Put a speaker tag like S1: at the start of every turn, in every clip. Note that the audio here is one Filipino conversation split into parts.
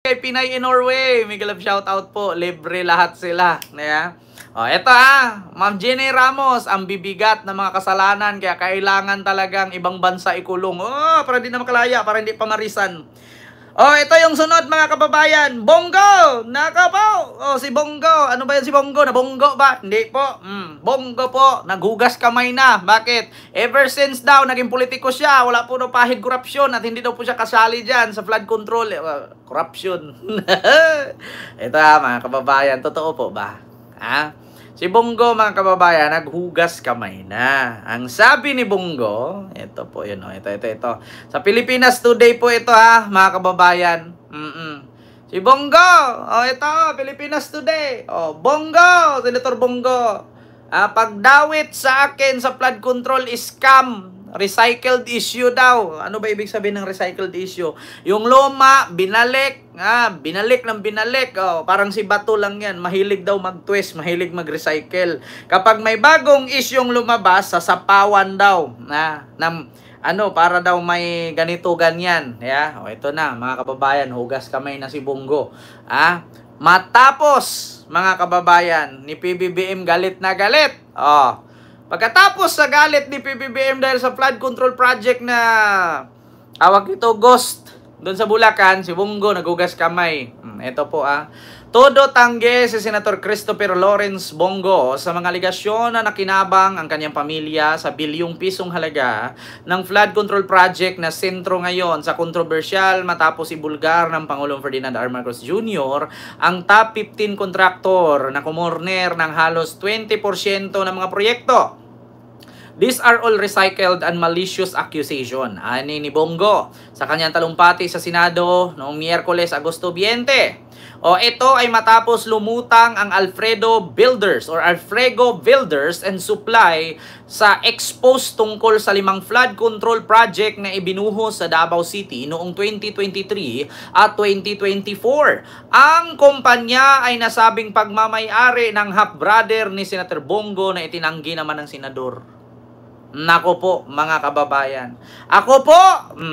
S1: Kay Pinay in Norway, Miguel of shoutout po. Libre lahat sila. Yeah. Eto Ma'am Jenny Ramos, ang bibigat ng mga kasalanan, kaya kailangan talagang ibang bansa ikulong. Para di na makalaya, para hindi pa marisan. Ito yung sunod mga kababayan. Bongo! Naka po! Si Bongo. Ano ba yan si Bongo? Nabonggo ba? Hindi po. Bongo po. Naghugas kamay na. Bakit? Ever since daw, naging politiko siya. Wala po no pahid korupsyon at hindi daw po siya kasali dyan sa flood control. Corruption. Ito mga kababayan. Totoo po ba? Si Bongo mga kababayan, naghugas kamay na. Ang sabi ni Bongo, ito po yun ito. Sa Pilipinas Today po ito mga kababayan. Si Bongo, ito, Pilipinas Today. Bongo, Senator Bongo. Pagdawit sa akin sa flood control is scam. Recycled issue daw. Ano ba ibig sabihin ng recycled issue? Yung luma, binalik. Binalik ng binalik. Parang si Bato lang yan. Mahilig daw mag-twist, mahilig mag-recycle. Kapag may bagong isyong lumabas, sasapawan daw. Para daw may ganito, ganyan. Ito na, mga kababayan, hugas kamay na si Bongo. Matapos, mga kababayan, ni PBBM galit na galit. Pagkatapos sa galit ni PBBM dahil sa flood control project na awag ito ghost doon sa Bulacan, si Bongo naghugas kamay. Ito po todo tangge si Senator Christopher Lawrence Bongo sa mga aligasyon na nakinabang ang kanyang pamilya sa bilyong pisong halaga ng flood control project na sentro ngayon sa kontrobersyal matapos ibulgar ng Pangulong Ferdinand R. Marcos Jr. ang top 15 contractor na kumorner ng halos 20% ng mga proyekto. These are all recycled and malicious accusation. Ani ni Bongo sa kanyang talumpati sa Senado noong Miyerkules, Agosto 20. Ito ay matapos lumutang ang Alfredo Builders and Supply sa expose tungkol sa 5 flood control project na ibinuhos sa Davao City noong 2023 at 2024. Ang kumpanya ay nasabing pagmamay-ari ng half-brother ni Senator Bongo na itinanggi naman ng senador. Nako po, mga kababayan. Ako po,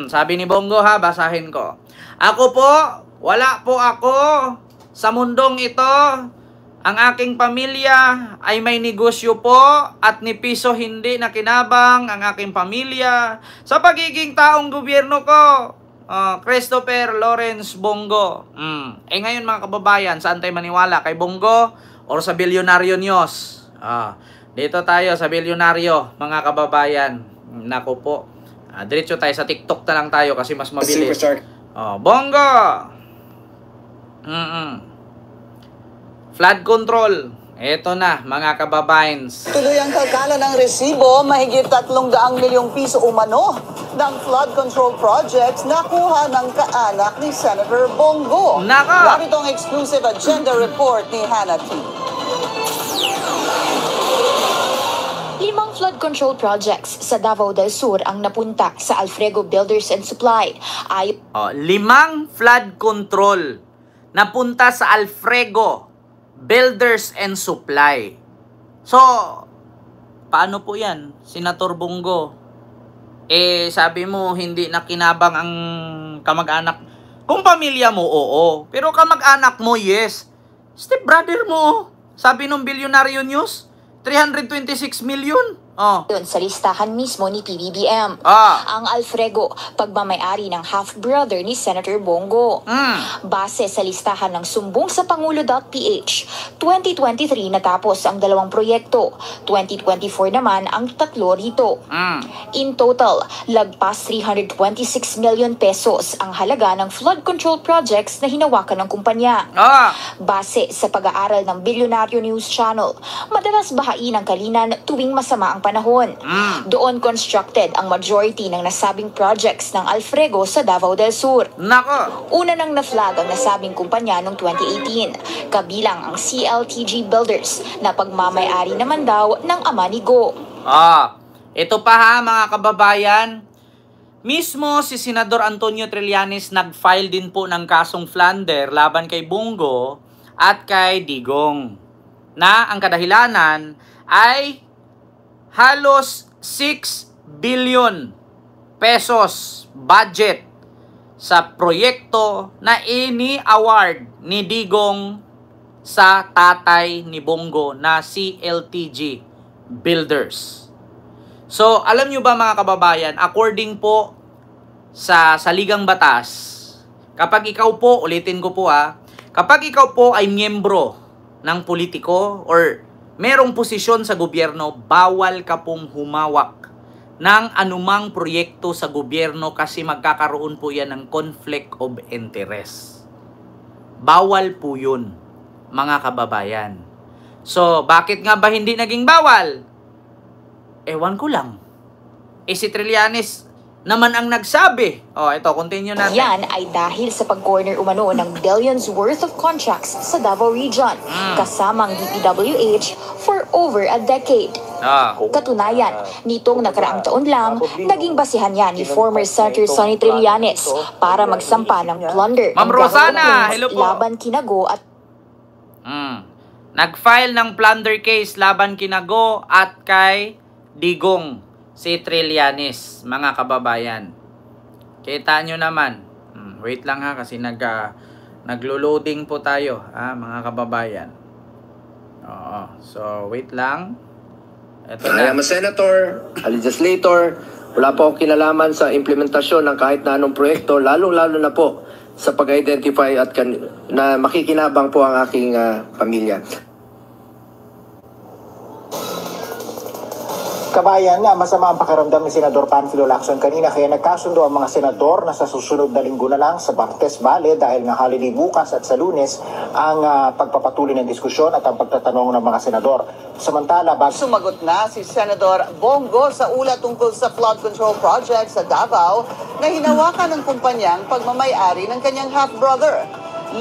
S1: sabi ni Bongo basahin ko. Ako po, wala po ako sa mundong ito. Ang aking pamilya ay may negosyo po at ni piso hindi nakinabang ang aking pamilya sa pagiging taong gobyerno ko. Christopher Lawrence Bongo. Ngayon mga kababayan, saan tayo maniwala? Kay Bongo or sa Bilyonaryo News? Dito tayo sa Bilyonaryo, mga kababayan. Nako po. Diretso tayo sa TikTok na lang tayo kasi mas mabilis. Bongo! Flood control. Ito na, mga kababayan.
S2: Tuloy ang kalkala ng resibo, mahigit 300 milyong piso umano ng flood control projects nakuha ng kaanak ni Senator Bongo. Narito ang exclusive agenda report ni Hannah T.
S3: 5 flood control projects sa Davao del Sur ang napunta sa Alfredo Builders and Supply.
S1: 5 flood control napunta sa Alfredo Builders and Supply. So, paano po yan, Senator Bongo? Sabi mo, hindi nakinabang ang kamag-anak. Kung pamilya mo, oo. Pero kamag-anak mo, yes. Step brother mo, sabi nung Bilyonaryo News, 326 million.
S3: Yun sa listahan mismo ni PBBM. Ang Alfredo, pagmamayari ng half-brother ni Senator Bongo. Base sa listahan ng sumbong sa Pangulo.ph, 2023 natapos ang 2 proyekto. 2024 naman ang 3 rito. In total, lagpas 326 million pesos ang halaga ng flood control projects na hinawakan ng kumpanya. Base sa pag-aaral ng Bilyonaryo News Channel, madalas bahain ang kalinan tuwing masama ang panahon. Doon constructed ang majority ng nasabing projects ng Alfredo sa Davao del Sur. Una nang na-flag ang nasabing kumpanya noong 2018, kabilang ang CLTG Builders na pagmamay-ari naman daw ng ama ni Go.
S1: Ito pa mga kababayan, mismo si Senador Antonio Trillanes nag-file din po ng kasong Flander laban kay Bongo at kay Digong, na ang kadahilanan ay halos 6 billion pesos budget sa proyekto na ini-award ni Digong sa tatay ni Bongo na si LTG Builders. So, alam nyo ba mga kababayan, according po sa saligang batas, kapag ikaw po, ulitin ko po kapag ikaw po ay miyembro ng politiko or merong posisyon sa gobyerno, bawal ka pong humawak ng anumang proyekto sa gobyerno kasi magkakaroon po yan ng conflict of interest. Bawal po yun, mga kababayan. So, bakit nga ba hindi naging bawal? Ewan ko lang. Si Trillanes naman ang nagsabi. Ito, continue natin.
S3: Yan ay dahil sa pag-corner umano ng billions worth of contracts sa Davao Region, kasamang DPWH for over a decade. Katunayan, nitong nakaraang taon lang, naging basihan yan ni former Senator Sonny Trillanes para magsampa ng plunder
S1: Ma'am Rosana, hello po.
S3: laban Kinago at
S1: nag-file ng plunder case laban Kinago at kay Digong si Trillanes, mga kababayan. Kita nyo naman. Wait lang kasi naglo-loading po tayo, mga kababayan. So, wait lang. Ito na.
S4: I am a senator, a legislator. Wala po akong kinalaman sa implementasyon ng kahit na anong proyekto, lalong-lalo na po sa pag-identify at na makikinabang po ang aking pamilya.
S5: Kabayan, masama ang pakiramdam ni Senador Panfilo Lacson kanina kaya nagkasundo ang mga senador na sa susunod na linggo na lang sa Martes Vale dahil nga holiday bukas at sa Lunes ang pagpapatuloy ng diskusyon at ang pagtatanong ng mga senador. Samantala,
S2: sumagot na si Senador Bongo sa ulat tungkol sa flood control project sa Davao na hinawakan ng kumpanyang pagmamay-ari ng kanyang half-brother.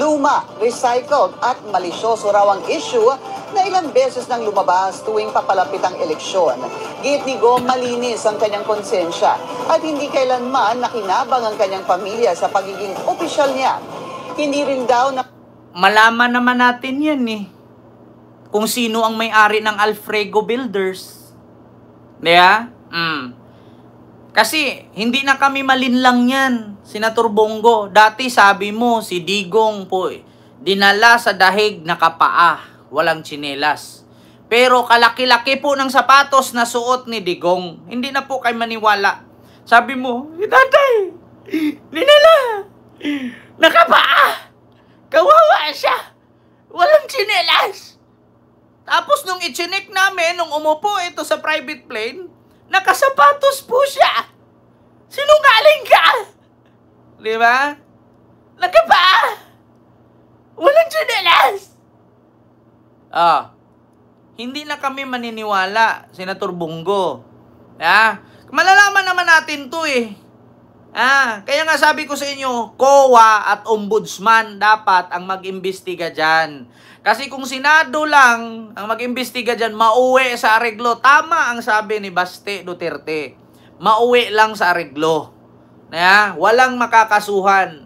S2: Luma, recycled at malisyoso raw ang issue na ilang beses nang lumabas tuwing papalapit ang eleksyon. Giit ni Go, malinis ang kanyang konsensya at hindi kailanman nakinabang ang kanyang pamilya sa pagiging opisyal niya. Hindi rin daw na...
S1: Malaman naman natin yan kung sino ang may-ari ng Alfrego Builders. Diba? Kasi hindi na kami malinlang yan, Senator Bongo. Dati sabi mo, si Digong po dinala sa dahig na kapaa. Walang tsinelas. Pero kalaki-laki po ng sapatos na suot ni Digong. Hindi na po kayo maniwala. Sabi mo, tatay, dinala, nakapaa, kawawa siya, walang tsinelas. Tapos nung ichinik namin, nung umupo ito sa private plane, nakasapatos po siya. Sinungaling ka. Di ba? Nakapaa, walang tsinelas. Hindi na kami maniniwala, Senator Bongo. Malalaman naman natin to kaya nga sabi ko sa inyo, COA at Ombudsman dapat ang mag-imbestiga dyan. Kasi kung Senado lang ang mag-imbestiga dyan, mauwi sa areglo. Tama ang sabi ni Baste Duterte. Mauwi lang sa areglo. Walang makakasuhan.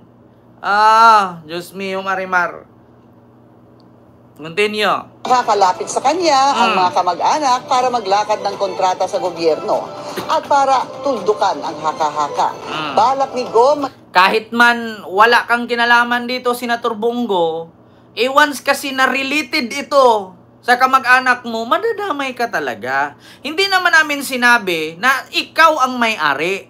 S1: Diyos mio, Marimar. Continue.
S2: Nakakalapit sa kanya ang mga kamag-anak para maglakad ng kontrata sa gobyerno at para tuldukan ang haka-haka. Balak ni Go...
S1: Kahit man wala kang kinalaman dito, Senator Bongo, once kasi na related ito sa kamag-anak mo, madadamay ka talaga. Hindi naman namin sinabi na ikaw ang may-ari.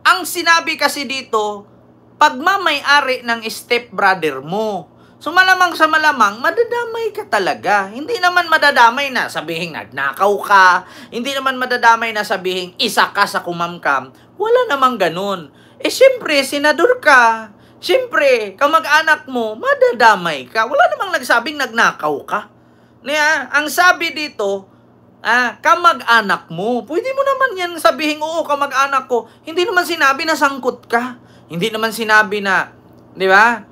S1: Ang sinabi kasi dito, pagmamay-ari ng stepbrother mo. So malamang sa malamang, madadamay ka talaga. Hindi naman madadamay na sabihin nagnakaw ka. Hindi naman madadamay na sabihin isa ka sa kumamkam. Wala namang ganun. Siyempre, senador ka. Siyempre, kamag-anak mo, madadamay ka. Wala namang nagsabing nagnakaw ka. Ang sabi dito, kamag-anak mo. Pwede mo naman yan sabihin, oo, kamag-anak ko. Hindi naman sinabi na sangkot ka. Hindi naman sinabi na, di ba?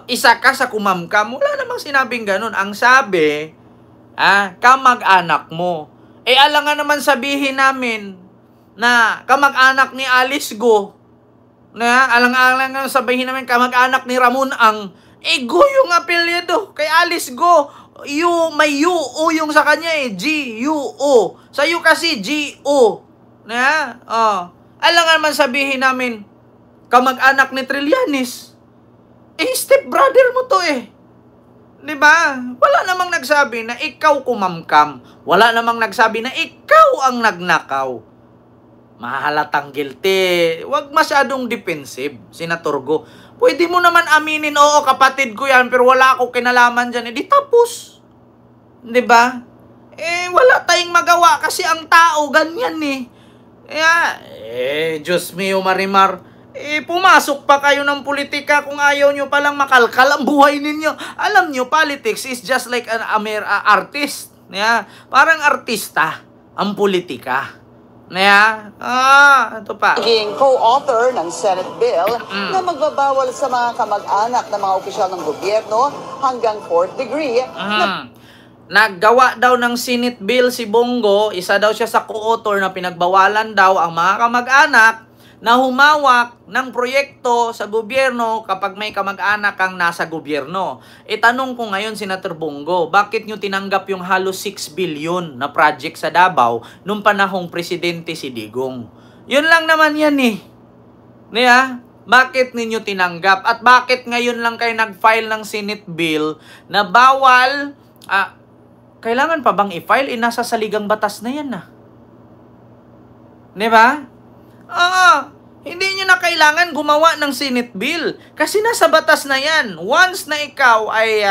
S1: Isa ka sa kumamkam. Wala namang sinabing ganun. Ang sabi, kamag-anak mo. Alangan naman sabihin namin na kamag-anak ni Alice Go. Alang-alang sabihin namin kamag-anak ni Ramon Ang. Go yung apelyido kay Alice Go. May U-O yung sa kanya G-U-O. Sa'yo kasi G-O. Alangan naman sabihin namin kamag-anak ni Trillanes. Step brother mo to eh. 'Di ba? Wala namang nagsabi na ikaw kumamkam. Wala namang nagsabi na ikaw ang nagnakaw. Mahalatang guilty. Huwag masyadong defensive, Senator Go. Pwede mo naman aminin, oo, kapatid ko yan, pero wala ako kinalaman dyan. Di tapos. 'Di ba? Wala tayong magawa kasi ang tao ganyan eh. Diyos mio Marimar. Pumasok pa kayo ng politika kung ayaw nyo palang makalkal ang buhay ninyo. Alam nyo, politics is just like an artist. Parang artista ang politika. Ito pa.
S2: Naging co-author ng Senate bill na magbabawal sa mga kamag-anak ng mga opisyal ng gobyerno hanggang 4th degree.
S1: Naggawa daw ng Senate bill si Bongo, isa daw siya sa co-author na pinagbawalan daw ang mga kamag-anak na humawak ng proyekto sa gobyerno kapag may kamag-anak kang nasa gobyerno. Tanong ko ngayon, Senator Bongo, bakit nyo tinanggap yung halos 6 billion na project sa Davao nung panahong presidente si Digong? Yun lang naman yan eh. Bakit ninyo tinanggap? At bakit ngayon lang kayo nag-file ng Senate bill na bawal... kailangan pa bang i-file? Nasa saligang batas na yan na. Diba? Hindi nyo na kailangan gumawa ng Senate bill. Kasi nasa batas na yan. Once na ikaw ay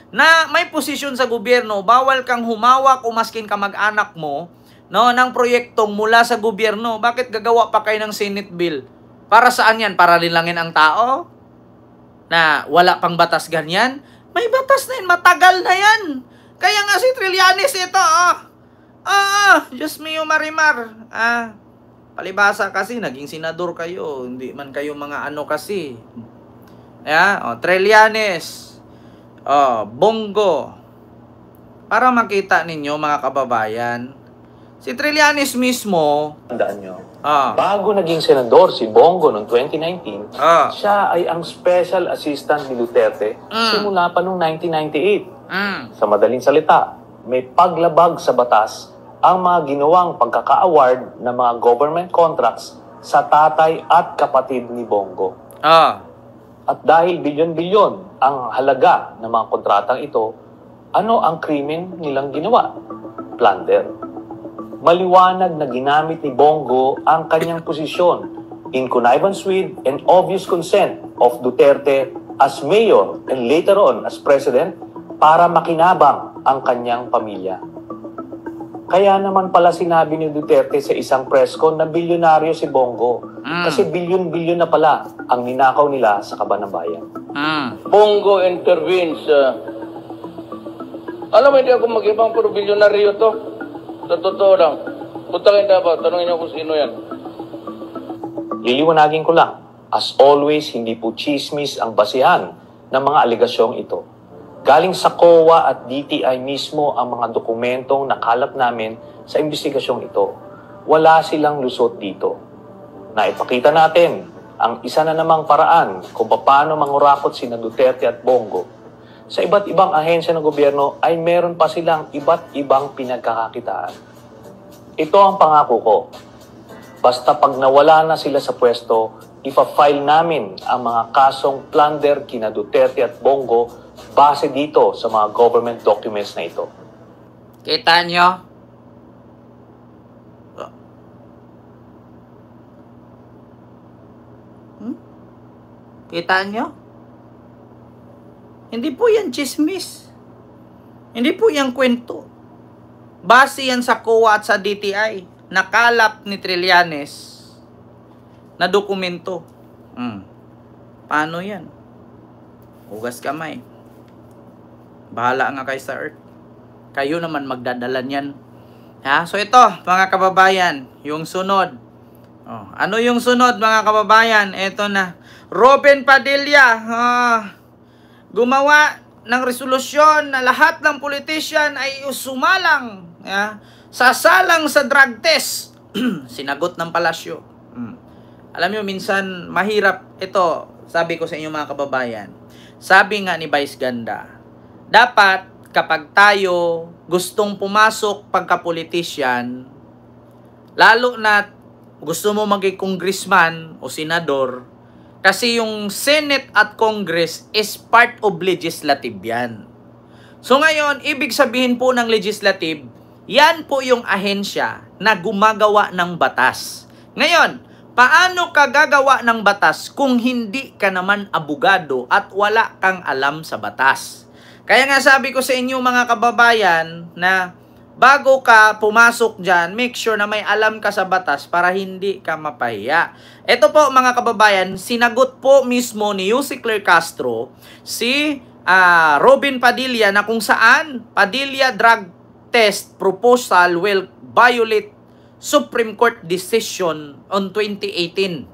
S1: na may posisyon sa gobyerno, bawal kang humawak o maskin kamag-anak mo ng proyektong mula sa gobyerno. Bakit gagawa pa kayo ng Senate bill? Para saan yan? Para linlangin ang tao? Na wala pang batas ganyan? May batas na yan. Matagal na yan. Kaya nga si Trillanes ito, Diyos mio Marimar. Palibasa kasi, naging senador kayo. Hindi man kayo mga ano kasi. Trillanes. Bongo. Para makita ninyo, mga kababayan, si Trillanes mismo,
S6: tandaan nyo, bago naging senador si Bongo noong 2019, siya ay ang special assistant ni Duterte simula pa noong 1998. Sa madaling salita, may paglabag sa batas ang mga ginawang pagkaka-award ng mga government contracts sa tatay at kapatid ni Bongo. At dahil bilyon-bilyon ang halaga ng mga kontratang ito, ano ang krimen nilang ginawa? Plunder. Maliwanag na ginamit ni Bongo ang kanyang posisyon in connivance with and obvious consent of Duterte as mayor and later on as president para makinabang ang kanyang pamilya. Kaya naman pala sinabi ni Duterte sa isang press con na bilyonaryo si Bongo. Kasi bilyon-bilyon na pala ang ninakaw nila sa Kaban ng Bayan.
S7: Bongo intervenes. Alam mo, hindi ako mag-ibang pero bilyonaryo to. Sa totoo lang. Punta kayo dapat, tanongin niyo kung sino yan.
S6: Liliwanagin ko lang, as always, hindi po chismis ang basihan ng mga aligasyong ito. Galing sa COA at DTI mismo ang mga dokumentong nakalap namin sa investigasyong ito. Wala silang lusot dito. Naipakita natin ang isa na namang paraan kung paano mangurakot sina Duterte at Bongo. Sa iba't ibang ahensya ng gobyerno ay meron pa silang iba't ibang pinagkakakitaan. Ito ang pangako ko. Basta pag nawala na sila sa pwesto, ipa-file namin ang mga kasong plunder kina Duterte at Bongo base dito sa mga government documents na ito.
S1: Kita nyo? Kita nyo? Hindi po yan chismis. Hindi po yan kwento. Base yan sa COA at sa DTI. Nakalap ni Trillanes na dokumento. Paano yan? Hugas kamay. Bahala nga kayo sa earth. Kayo naman magdadala niyan. So ito, mga kababayan, yung sunod. Ano yung sunod, mga kababayan? Ito na. Robin Padilla. Gumawa ng resolusyon na lahat ng politician ay sumalang. Sasalang sa drug test. Sinagot ng palasyo. Alam nyo, minsan mahirap. Ito, sabi ko sa inyo mga kababayan. Sabi nga ni Vice Ganda, dapat kapag tayo gustong pumasok pagka-politician, lalo na gusto mo maging congressman o senador, Kasi yung Senate at Congress is part of legislative yan. So ngayon, ibig sabihin po ng legislative, yan po yung ahensya na gumagawa ng batas. Ngayon, paano ka gagawa ng batas kung hindi ka naman abogado at wala kang alam sa batas? Kaya nga sabi ko sa inyo mga kababayan na bago ka pumasok dyan, make sure na may alam ka sa batas para hindi ka mapahiya. Ito po mga kababayan, sinagot po mismo ni Yussi Claire Castro si Robin Padilla na kung saan Padilla drug test proposal will violate Supreme Court decision on 2018.